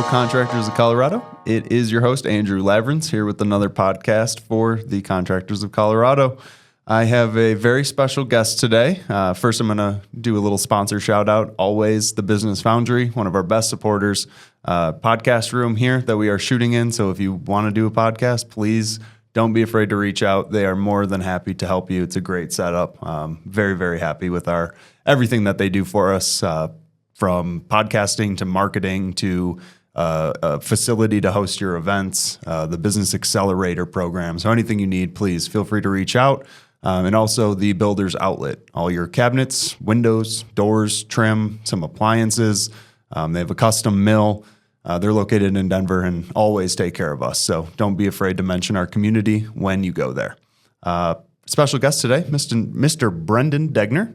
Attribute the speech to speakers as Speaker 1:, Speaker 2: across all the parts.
Speaker 1: Contractors of Colorado. It is your host, Andrew Lavrance, here with another podcast for the Contractors of Colorado. I have a very special guest today. First, I'm going to do a little sponsor shout out. Always the Business Foundry, one of our best supporters, podcast room here that we are shooting in. So if you want to do a podcast, please don't be afraid to reach out. They are more than happy to help you. It's a great setup. Very, very happy with everything that they do for us, from podcasting to marketing to a facility to host your events, the Business Accelerator program. So anything you need, please feel free to reach out. And also the Builder's Outlet, all your cabinets, windows, doors, trim, some appliances. They have a custom mill. They're located in Denver and always take care of us. So don't be afraid to mention our community when you go there. Special guest today, Mr. Brendon Degner.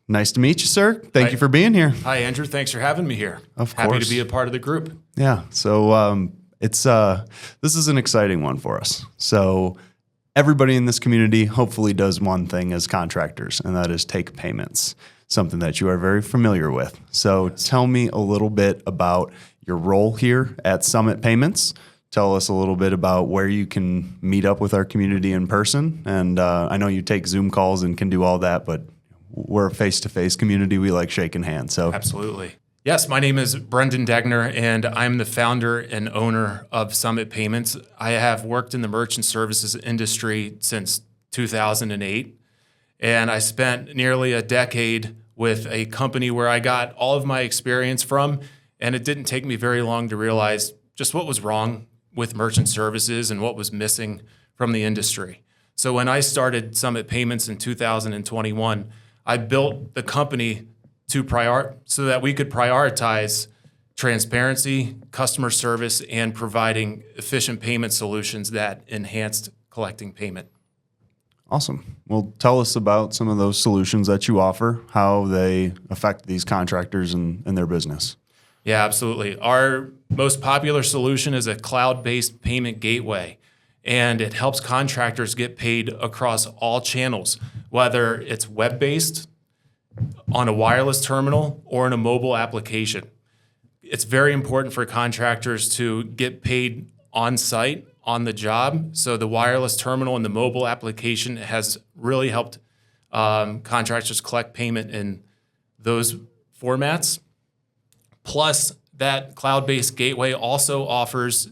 Speaker 1: Nice to meet you, sir. Thank you for being here.
Speaker 2: Hi, Andrew. Thanks for having me here.
Speaker 1: Of course.
Speaker 2: Happy to be a part of the group.
Speaker 1: Yeah. So this is an exciting one for us. So everybody in this community hopefully does one thing as contractors, and that is take payments, something that you are very familiar with. So tell me a little bit about your role here at Summit Payments. Tell us a little bit about where you can meet up with our community in person. And I know you take Zoom calls and can do all that, but we're a face-to-face community. We like shaking hands. So
Speaker 2: absolutely. Yes, my name is Brendon Degner, and I'm the founder and owner of Summit Payments. I have worked in the merchant services industry since 2008, and I spent nearly a decade with a company where I got all of my experience from, and it didn't take me very long to realize just what was wrong with merchant services and what was missing from the industry. So when I started Summit Payments in 2021, I built the company so that we could prioritize transparency, customer service, and providing efficient payment solutions that enhanced collecting payment.
Speaker 1: Awesome. Well, tell us about some of those solutions that you offer, how they affect these contractors and their business.
Speaker 2: Yeah, absolutely. Our most popular solution is a cloud-based payment gateway, and it helps contractors get paid across all channels, whether it's web-based, on a wireless terminal, or in a mobile application. It's very important for contractors to get paid on site, on the job. So the wireless terminal and the mobile application has really helped contractors collect payment in those formats. Plus, that cloud-based gateway also offers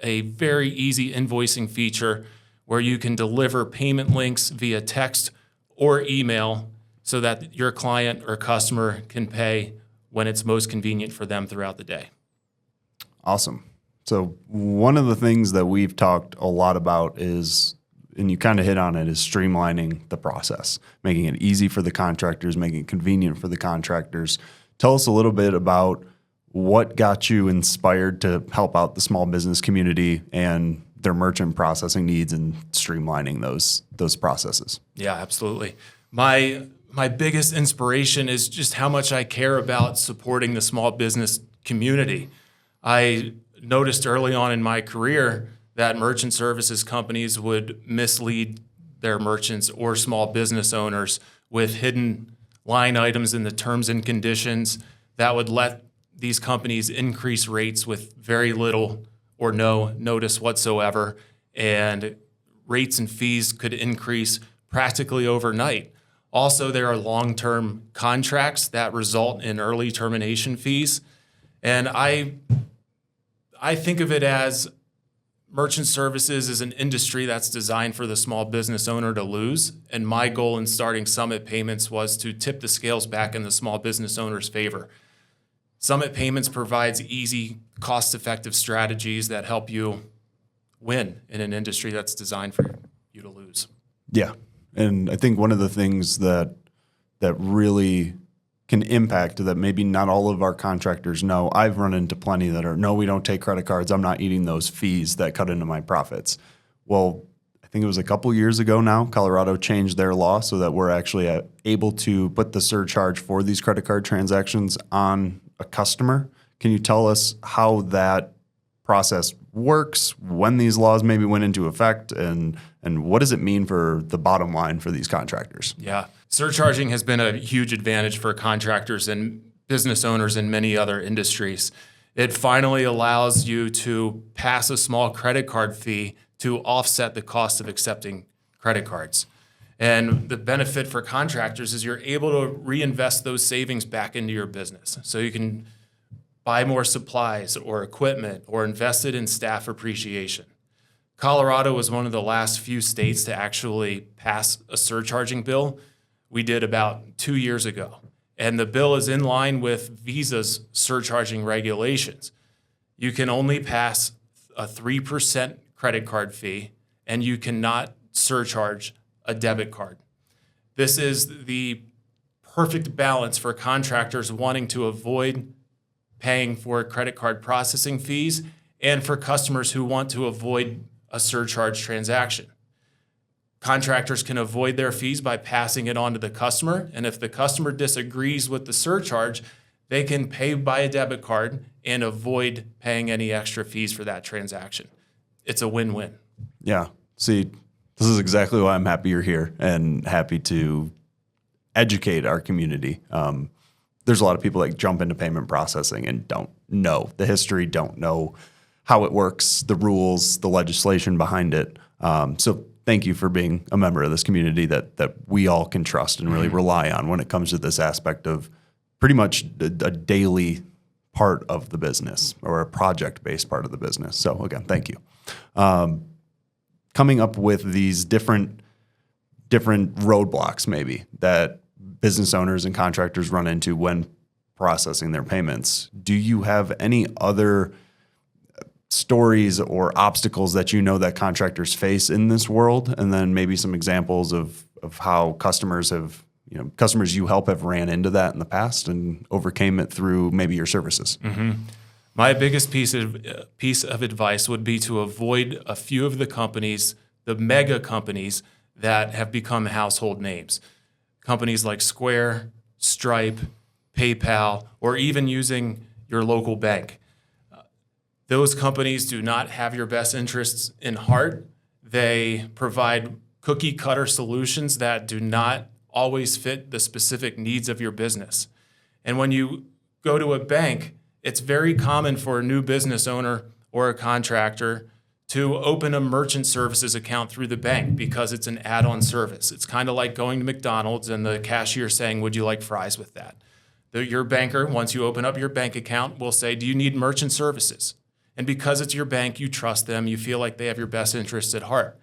Speaker 2: a very easy invoicing feature where you can deliver payment links via text or email so that your client or customer can pay when it's most convenient for them throughout the day.
Speaker 1: Awesome. So one of the things that we've talked a lot about is, and you kind of hit on it, is streamlining the process, making it easy for the contractors, making it convenient for the contractors. Tell us a little bit about what got you inspired to help out the small business community and their merchant processing needs and streamlining those processes.
Speaker 2: Yeah, absolutely. My biggest inspiration is just how much I care about supporting the small business community. I noticed early on in my career that merchant services companies would mislead their merchants or small business owners with hidden line items in the terms and conditions that would let these companies increase rates with very little or no notice whatsoever, and rates and fees could increase practically overnight. Also, there are long-term contracts that result in early termination fees. And I think of it as merchant services is an industry that's designed for the small business owner to lose. And my goal in starting Summit Payments was to tip the scales back in the small business owner's favor. Summit Payments provides easy, cost-effective strategies that help you win in an industry that's designed for you to lose.
Speaker 1: Yeah. And I think one of the things that really can impact that maybe not all of our contractors know, I've run into plenty that are, no, we don't take credit cards. I'm not eating those fees that cut into my profits. Well, I think it was a couple years ago now, Colorado changed their law so that we're actually able to put the surcharge for these credit card transactions on a customer. Can you tell us how that process works, when these laws maybe went into effect, and what does it mean for the bottom line for these contractors?
Speaker 2: Yeah. Surcharging has been a huge advantage for contractors and business owners in many other industries. It finally allows you to pass a small credit card fee to offset the cost of accepting credit cards. And the benefit for contractors is you're able to reinvest those savings back into your business. So you can buy more supplies or equipment or invest it in staff appreciation. Colorado was one of the last few states to actually pass a surcharging bill. We did about 2 years ago. And the bill is in line with Visa's surcharging regulations. You can only pass a 3% credit card fee, and you cannot surcharge a debit card. This is the perfect balance for contractors wanting to avoid paying for credit card processing fees and for customers who want to avoid a surcharge transaction. Contractors can avoid their fees by passing it on to the customer, and if the customer disagrees with the surcharge, they can pay by a debit card and avoid paying any extra fees for that transaction. It's a win-win.
Speaker 1: Yeah. See, this is exactly why I'm happy you're here and happy to educate our community. There's a lot of people that jump into payment processing and don't know the history, don't know how it works, the rules, the legislation behind it. So thank you for being a member of this community that we all can trust and really rely on when it comes to this aspect of pretty much a daily part of the business or a project-based part of the business. So again, thank you. Coming up with these different roadblocks maybe that business owners and contractors run into when processing their payments. Do you have any other stories or obstacles that you know that contractors face in this world? And then maybe some examples of how customers you help have ran into that in the past and overcame it through maybe your services.
Speaker 2: Mm-hmm. My biggest piece of advice would be to avoid a few of the companies, the mega companies that have become household names. Companies like Square, Stripe, PayPal, or even using your local bank. Those companies do not have your best interests in heart. They provide cookie cutter solutions that do not always fit the specific needs of your business. And when you go to a bank, it's very common for a new business owner or a contractor to open a merchant services account through the bank because it's an add-on service. It's kind of like going to McDonald's and the cashier saying, "Would you like fries with that?" Your banker, once you open up your bank account, will say, "Do you need merchant services?" And because it's your bank, you trust them, you feel like they have your best interests at heart.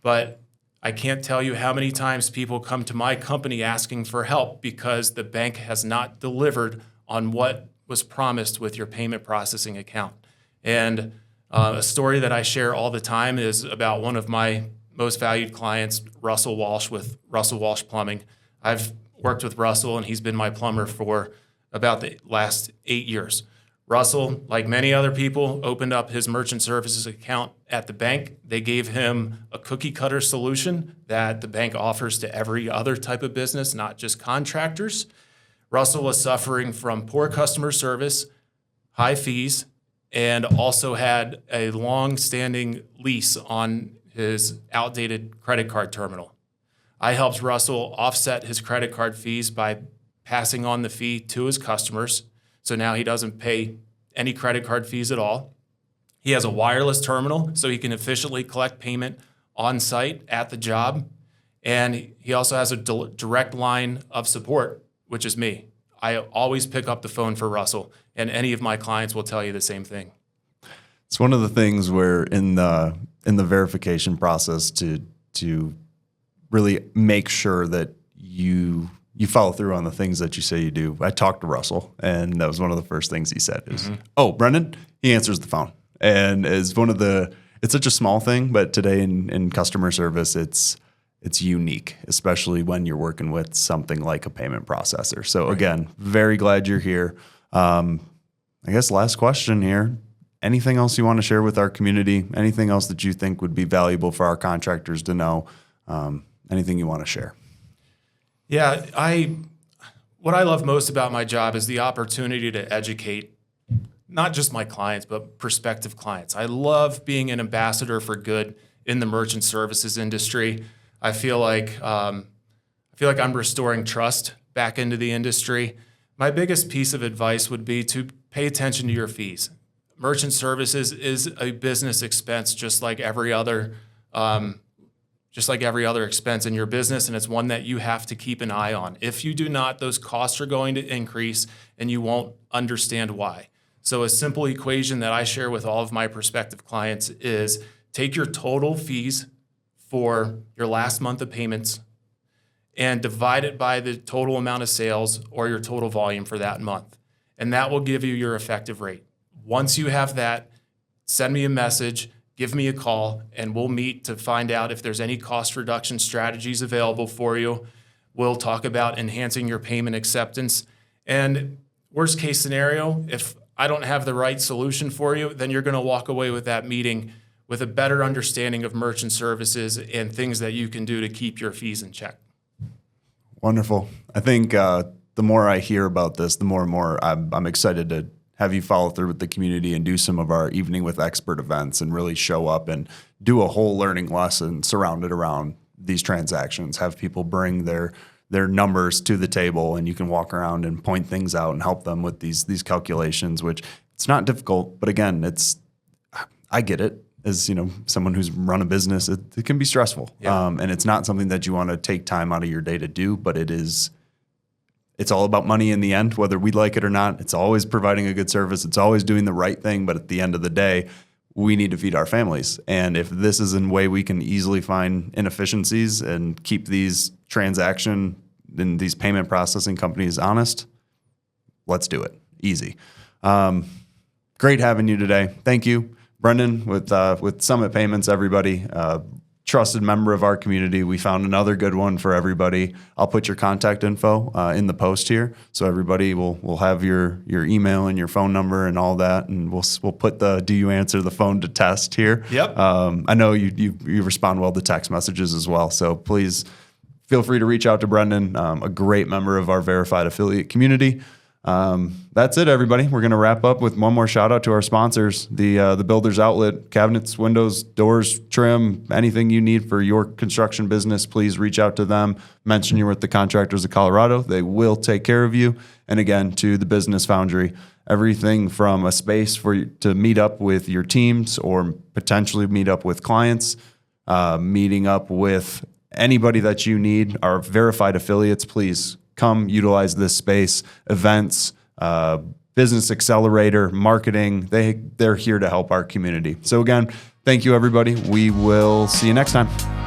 Speaker 2: But I can't tell you how many times people come to my company asking for help because the bank has not delivered on what was promised with your payment processing account. And a story that I share all the time is about one of my most valued clients, Russell Walsh with Russell Walsh Plumbing. I've worked with Russell, and he's been my plumber for about the last 8 years. Russell, like many other people, opened up his merchant services account at the bank. They gave him a cookie cutter solution that the bank offers to every other type of business, not just contractors. Russell was suffering from poor customer service, high fees, and also had a long-standing lease on his outdated credit card terminal. I helped Russell offset his credit card fees by passing on the fee to his customers. So now he doesn't pay any credit card fees at all. He has a wireless terminal, so he can efficiently collect payment on site at the job. And he also has a direct line of support, which is me. I always pick up the phone for Russell, and any of my clients will tell you the same thing.
Speaker 1: It's one of the things where in the verification process to really make sure that you follow through on the things that you say you do. I talked to Russell, and that was one of the first things he said is, "Oh, Brenden, he answers the phone." And it's such a small thing, but today in customer service, it's unique, especially when you're working with something like a payment processor. So again, very glad you're here. I guess last question here. Anything else you want to share with our community? Anything else that you think would be valuable for our contractors to know? Anything you want to share?
Speaker 2: Yeah, what I love most about my job is the opportunity to educate not just my clients, but prospective clients. I love being an ambassador for good in the merchant services industry. I feel like I'm restoring trust back into the industry. My biggest piece of advice would be to pay attention to your fees. Merchant services is a business expense, just like every other expense in your business, and it's one that you have to keep an eye on. If you do not, those costs are going to increase, and you won't understand why. So a simple equation that I share with all of my prospective clients is take your total fees for your last month of payments and divide it by the total amount of sales or your total volume for that month. And that will give you your effective rate. Once you have that, send me a message, give me a call, and we'll meet to find out if there's any cost reduction strategies available for you. We'll talk about enhancing your payment acceptance. And worst case scenario, if I don't have the right solution for you, then you're going to walk away with that meeting with a better understanding of merchant services and things that you can do to keep your fees in check.
Speaker 1: Wonderful. I think the more I hear about this, the more and more I'm excited to have you follow through with the community and do some of our Evening with Expert events and really show up and do a whole learning lesson surrounded around these transactions. Have people bring their numbers to the table, and you can walk around and point things out and help them with these calculations, which it's not difficult, but again, I get it. As someone who's run a business, it can be stressful, and it's not something that you want to take time out of your day to do. But it's all about money in the end, whether we like it or not. It's always providing a good service. It's always doing the right thing. But at the end of the day, we need to feed our families. And if this is a way we can easily find inefficiencies and keep these transaction and these payment processing companies honest, let's do it. Easy. Great having you today. Thank you. Brendon with Summit Payments, everybody, trusted member of our community. We found another good one for everybody. I'll put your contact info in the post here, so everybody will have your email and your phone number and all that, and we'll put the "Do you answer the phone" to test here.
Speaker 2: Yep.
Speaker 1: I know you respond well to text messages as well, so please feel free to reach out to Brendon, a great member of our verified affiliate community. That's it, everybody. We're going to wrap up with one more shout out to our sponsors, the Builders Outlet, cabinets, windows, doors, trim, anything you need for your construction business. Please reach out to them. Mention you're with the Contractors of Colorado. They will take care of you. And again, to the Business Foundry, everything from a space for you to meet up with your teams or potentially meet up with clients, meeting up with anybody that you need. Our verified affiliates, please come utilize this space. Events, business accelerator, marketing, they're here to help our community. So again, thank you, everybody. We will see you next time.